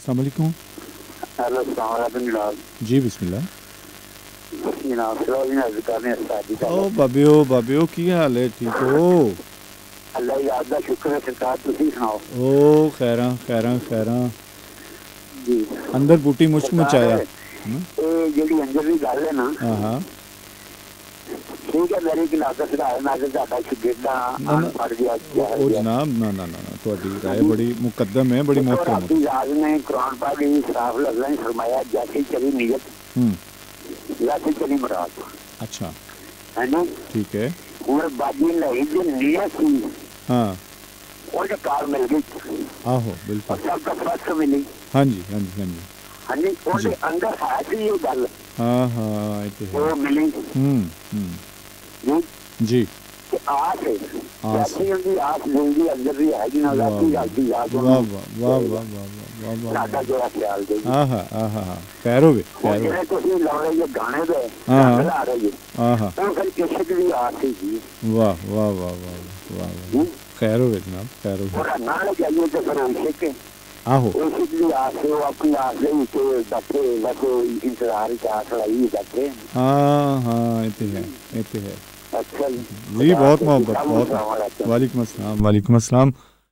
अस्सलाम वालेकुम। हेलो अस्सलाम वालेकुम जनाब। जी बिस्मिल्लाह। जनाब सलाम अर्ज करने सादी का ओ बाबियो की हाल है, ठीक हो? अल्लाह याद दा शुक्र है सरकार, तुसी सुनाओ। ओ खैरा खैरा खैरा। जी अंदर बूटी मुश्क सरकार मचाया ना। ये जेडी अंदर दी गल है ना, हाँ हाँ ठीक है मेरी क्लास का सुधार मैं तो ज्यादा शिगिर्दा ना ना अनपढ़ गया ओ जनाब ना ना ना ना थोड़ी राय बड़ी मुकद्दम है, बड़ी देखो मोहतरम राती है। राज ने कुरान पाक की साफ लफ्ज़ों में फरमाया जैसी चली नीयत वैसी चली मुराद, अच्छा है ना। ठीक है। और बाजी नहीं जो नीयत थी हाँ वो जो कार मिल गई आहो बिल्कुल। और सबका फर्स्ट मिली। हाँ जी हाँ जी हाँ जी हाँ जी जी और अंदर है सी ये गल हाँ हाँ ये तो है। वो मिली हम्म जी जी कि आस है आस जैसी उनकी आस जिंदगी अंदर भी है कि ना वाह जाती जाती याद वाह वाह वाह वाह वाह वाह वाह साडा वाह जो ख्याल देगी। हाँ हाँ हाँ हाँ हाँ खैर हो गए और खैर हो जिन्हें तुसी ला रहे ये गाने पे हाँ रंग ला रहे है हाँ हाँ वो फिर इश्क की आस है जी। वाह वाह वाह वाह वाह वाह खैर हो गए जनाब खैर हो और गए। ना लग जाइए तो फिर इश्क है आहो इश्क की आस है वो अपनी आस दे विच बैठे बस इंतजार की आस लाई बैठे। हाँ हाँ ये तो है ये तो है। अच्छा जी बहुत मोहब्बत बहुत। वालेकुम अस्सलाम वालेकुम अस्सलाम।